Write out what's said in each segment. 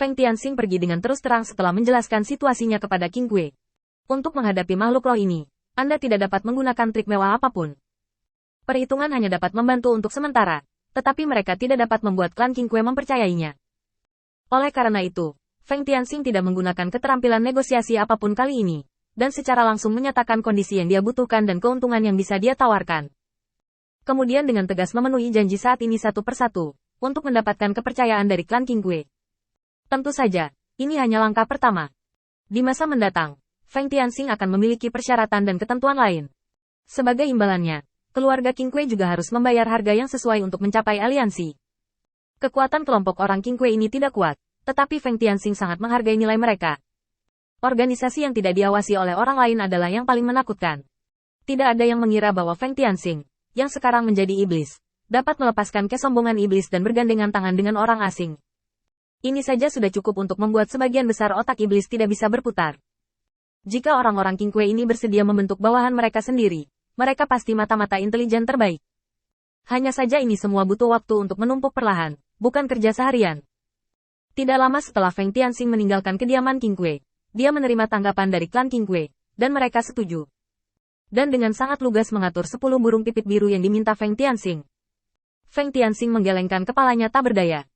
Feng Tianxing pergi dengan terus terang setelah menjelaskan situasinya kepada Qing Kue. Untuk menghadapi makhluk roh ini, Anda tidak dapat menggunakan trik mewah apapun. Perhitungan hanya dapat membantu untuk sementara, tetapi mereka tidak dapat membuat klan Qing Kue mempercayainya. Oleh karena itu, Feng Tianxing tidak menggunakan keterampilan negosiasi apapun kali ini, dan secara langsung menyatakan kondisi yang dia butuhkan dan keuntungan yang bisa dia tawarkan. Kemudian dengan tegas memenuhi janji saat ini satu persatu, untuk mendapatkan kepercayaan dari klan Qing Kue. Tentu saja, ini hanya langkah pertama. Di masa mendatang, Feng Tianxing akan memiliki persyaratan dan ketentuan lain. Sebagai imbalannya, keluarga Qing Kue juga harus membayar harga yang sesuai untuk mencapai aliansi. Kekuatan kelompok orang Qing Kue ini tidak kuat, tetapi Feng Tianxing sangat menghargai nilai mereka. Organisasi yang tidak diawasi oleh orang lain adalah yang paling menakutkan. Tidak ada yang mengira bahwa Feng Tianxing, yang sekarang menjadi iblis, dapat melepaskan kesombongan iblis dan bergandengan tangan dengan orang asing. Ini saja sudah cukup untuk membuat sebagian besar otak iblis tidak bisa berputar. Jika orang-orang Qing Kue ini bersedia membentuk bawahan mereka sendiri, mereka pasti mata-mata intelijen terbaik. Hanya saja ini semua butuh waktu untuk menumpuk perlahan, bukan kerja seharian. Tidak lama setelah Feng Tianxing meninggalkan kediaman Qing Kue, dia menerima tanggapan dari klan Qing Kue, dan mereka setuju. Dan dengan sangat lugas mengatur 10 burung pipit biru yang diminta Feng Tianxing. Feng Tianxing menggelengkan kepalanya tak berdaya.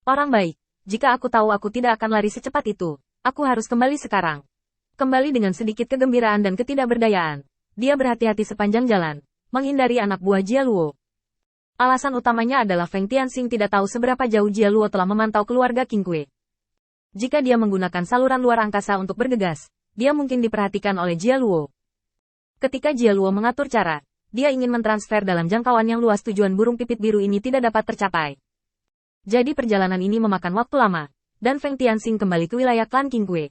Orang baik, jika aku tahu aku tidak akan lari secepat itu, aku harus kembali sekarang. Kembali dengan sedikit kegembiraan dan ketidakberdayaan, dia berhati-hati sepanjang jalan, menghindari anak buah Jia Luo. Alasan utamanya adalah Feng Tianxing tidak tahu seberapa jauh Jia Luo telah memantau keluarga Qing Kue. Jika dia menggunakan saluran luar angkasa untuk bergegas, dia mungkin diperhatikan oleh Jia Luo. Ketika Jia Luo mengatur cara, dia ingin mentransfer dalam jangkauan yang luas tujuan burung pipit biru ini tidak dapat tercapai. Jadi perjalanan ini memakan waktu lama, dan Feng Tianxing kembali ke wilayah klan Qing Kue.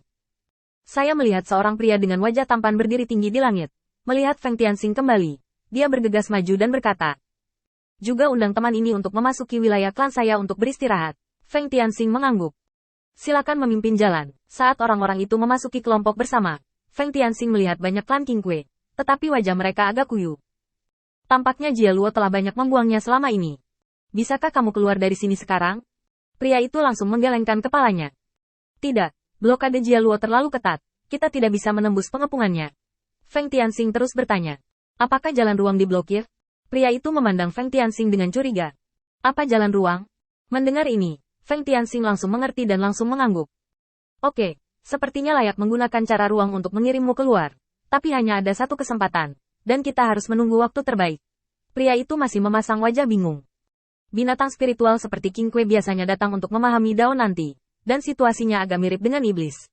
Saya melihat seorang pria dengan wajah tampan berdiri tinggi di langit. Melihat Feng Tianxing kembali, dia bergegas maju dan berkata, "Juga undang teman ini untuk memasuki wilayah klan saya untuk beristirahat." Feng Tianxing mengangguk. "Silakan memimpin jalan." Saat orang-orang itu memasuki kelompok bersama, Feng Tianxing melihat banyak klan Qing Kue, tetapi wajah mereka agak kuyu. Tampaknya Jia Luo telah banyak membuangnya selama ini. "Bisakah kamu keluar dari sini sekarang?" Pria itu langsung menggelengkan kepalanya. "Tidak, blokade Jia Luo terlalu ketat, kita tidak bisa menembus pengepungannya." Feng Tianxing terus bertanya, "Apakah jalan ruang diblokir?" Pria itu memandang Feng Tianxing dengan curiga. "Apa jalan ruang?" Mendengar ini, Feng Tianxing langsung mengerti dan langsung mengangguk. "Oke, sepertinya layak menggunakan cara ruang untuk mengirimmu keluar. Tapi hanya ada satu kesempatan, dan kita harus menunggu waktu terbaik." Pria itu masih memasang wajah bingung. Binatang spiritual seperti Qing Kue biasanya datang untuk memahami Dao nanti, dan situasinya agak mirip dengan iblis.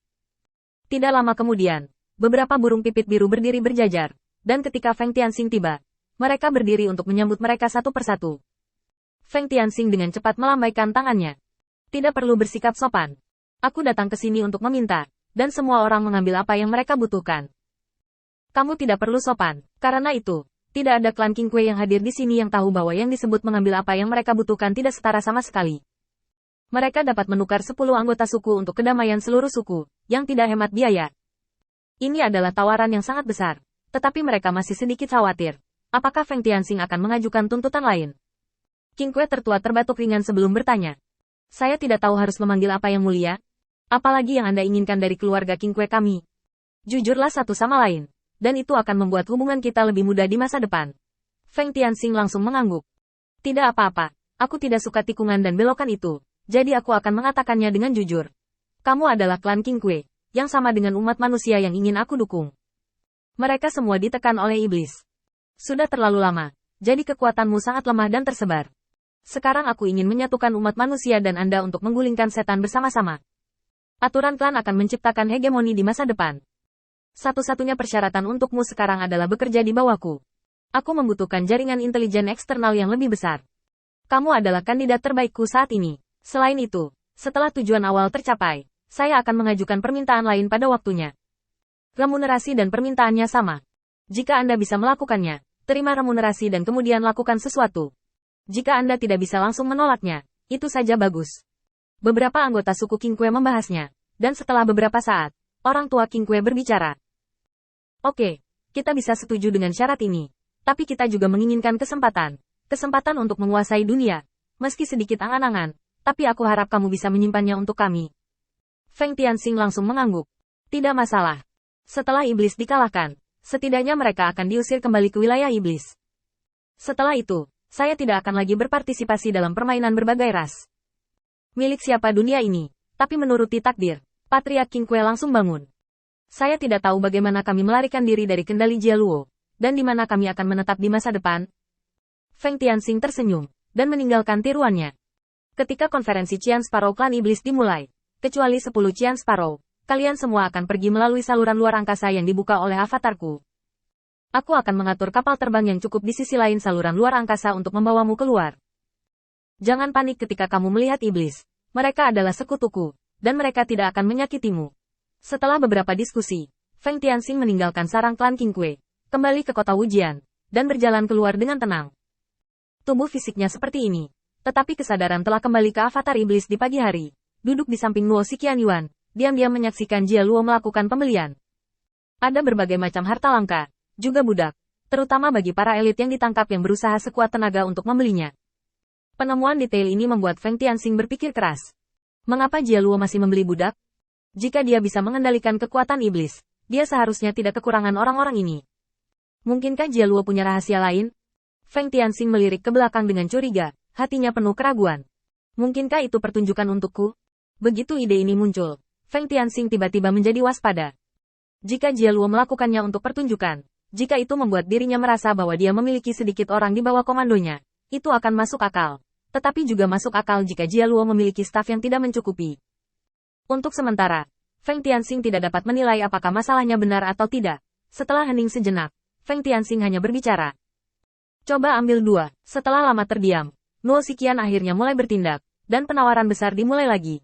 Tidak lama kemudian, beberapa burung pipit biru berdiri berjajar, dan ketika Feng Tianxing tiba, mereka berdiri untuk menyambut mereka satu persatu. Feng Tianxing dengan cepat melambaikan tangannya. "Tidak perlu bersikap sopan. Aku datang ke sini untuk meminta, dan semua orang mengambil apa yang mereka butuhkan. Kamu tidak perlu sopan, karena itu, tidak ada klan Qing Kue yang hadir di sini yang tahu bahwa yang disebut mengambil apa yang mereka butuhkan tidak setara sama sekali. Mereka dapat menukar 10 anggota suku untuk kedamaian seluruh suku, yang tidak hemat biaya. Ini adalah tawaran yang sangat besar, tetapi mereka masih sedikit khawatir. Apakah Feng Tianxing akan mengajukan tuntutan lain?" Qing Kue tertua terbatuk ringan sebelum bertanya. "Saya tidak tahu harus memanggil apa yang mulia. Apalagi yang Anda inginkan dari keluarga Qing Kue kami. Jujurlah satu sama lain, dan itu akan membuat hubungan kita lebih mudah di masa depan." Feng Tianxing langsung mengangguk. "Tidak apa-apa, aku tidak suka tikungan dan belokan itu, jadi aku akan mengatakannya dengan jujur. Kamu adalah klan Qing Kue, yang sama dengan umat manusia yang ingin aku dukung. Mereka semua ditekan oleh iblis. Sudah terlalu lama, jadi kekuatanmu sangat lemah dan tersebar. Sekarang aku ingin menyatukan umat manusia dan Anda untuk menggulingkan setan bersama-sama. Aturan klan akan menciptakan hegemoni di masa depan. Satu-satunya persyaratan untukmu sekarang adalah bekerja di bawahku. Aku membutuhkan jaringan intelijen eksternal yang lebih besar. Kamu adalah kandidat terbaikku saat ini. Selain itu, setelah tujuan awal tercapai, saya akan mengajukan permintaan lain pada waktunya. Remunerasi dan permintaannya sama. Jika Anda bisa melakukannya, terima remunerasi dan kemudian lakukan sesuatu. Jika Anda tidak bisa langsung menolaknya, itu saja bagus." Beberapa anggota suku Qing Kue membahasnya, dan setelah beberapa saat, orang tua Qing Kue berbicara. "Oke, kita bisa setuju dengan syarat ini, tapi kita juga menginginkan kesempatan untuk menguasai dunia, meski sedikit angan-angan, tapi aku harap kamu bisa menyimpannya untuk kami. Feng Tianxing langsung mengangguk. Tidak masalah. Setelah iblis dikalahkan, setidaknya mereka akan diusir kembali ke wilayah iblis. Setelah itu, saya tidak akan lagi berpartisipasi dalam permainan berbagai ras. Milik siapa dunia ini? Tapi menuruti takdir, Patriark Qing Kue langsung bangun. Saya tidak tahu bagaimana kami melarikan diri dari kendali Jialuo, dan di mana kami akan menetap di masa depan. Feng Tianxing tersenyum, dan meninggalkan tiruannya. Ketika konferensi Qian Sparrow Klan Iblis dimulai, kecuali 10 Qian Sparrow, kalian semua akan pergi melalui saluran luar angkasa yang dibuka oleh avatarku. Aku akan mengatur kapal terbang yang cukup di sisi lain saluran luar angkasa untuk membawamu keluar. Jangan panik ketika kamu melihat iblis. Mereka adalah sekutuku, dan mereka tidak akan menyakitimu. Setelah beberapa diskusi, Feng Tianxing meninggalkan sarang klan Qing Kue, kembali ke kota Wujian, dan berjalan keluar dengan tenang. Tubuh fisiknya seperti ini, tetapi kesadaran telah kembali ke avatar iblis di pagi hari. Duduk di samping Luo Xiqian Yuan, diam-diam menyaksikan Jia Luo melakukan pembelian. Ada berbagai macam harta langka, juga budak, terutama bagi para elit yang ditangkap yang berusaha sekuat tenaga untuk membelinya. Penemuan detail ini membuat Feng Tianxing berpikir keras. Mengapa Jia Luo masih membeli budak? Jika dia bisa mengendalikan kekuatan iblis, dia seharusnya tidak kekurangan orang-orang ini. Mungkinkah Jia Luo punya rahasia lain? Feng Tianxing melirik ke belakang dengan curiga, hatinya penuh keraguan. Mungkinkah itu pertunjukan untukku? Begitu ide ini muncul, Feng Tianxing tiba-tiba menjadi waspada. Jika Jia Luo melakukannya untuk pertunjukan, jika itu membuat dirinya merasa bahwa dia memiliki sedikit orang di bawah komandonya, itu akan masuk akal. Tetapi juga masuk akal jika Jia Luo memiliki staf yang tidak mencukupi. Untuk sementara, Feng Tianxing tidak dapat menilai apakah masalahnya benar atau tidak. Setelah hening sejenak, Feng Tianxing hanya berbicara. Coba ambil 2. Setelah lama terdiam, Luo Xiqian akhirnya mulai bertindak, dan penawaran besar dimulai lagi.